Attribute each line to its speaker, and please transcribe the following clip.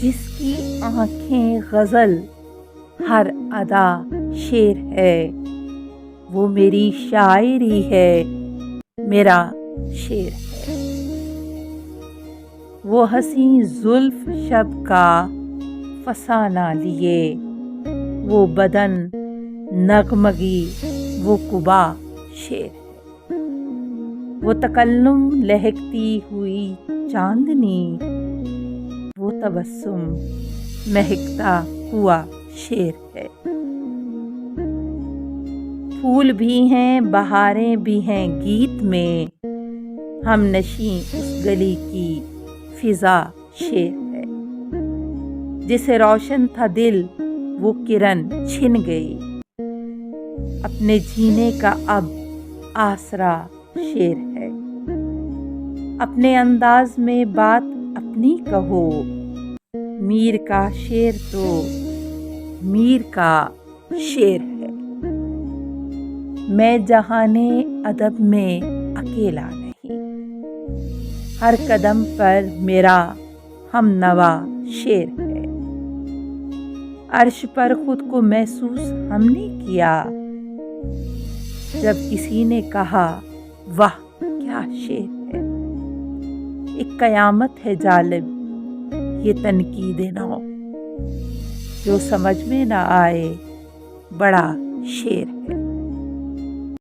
Speaker 1: جس کی آنکھیں غزل ہر ادا شعر ہے، وہ میری شاعری ہے، میرا شعر ہے۔ وہ حسین زلف شب کا فسانہ لیے، وہ بدن نغمگی، وہ قبا شعر ہے۔ وہ تکلم لہکتی ہوئی چاندنی، وہ تبسم مہکتا ہوا شعر ہے۔ پھول بھی ہیں، بہاریں بھی ہیں گیت میں، ہم نشیں اس گلی کی فضا شعر ہے۔ جسے روشن تھا دل وہ کرن چھن گئی، اپنے جینے کا اب آسرا شعر ہے۔ اپنے انداز میں بات اپنی کہو، میر کا شعر تو میر کا شعر ہے۔ میں جہانے ادب میں اکیلا نہیں، ہر قدم پر میرا ہم نوا شعر ہے۔ عرش پر خود کو محسوس ہم نے کیا، جب کسی نے کہا واہ کیا شعر ہے۔ ایک قیامت ہے جالب یہ تنقید نو، جو سمجھ میں نہ آئے بڑا شعر ہے۔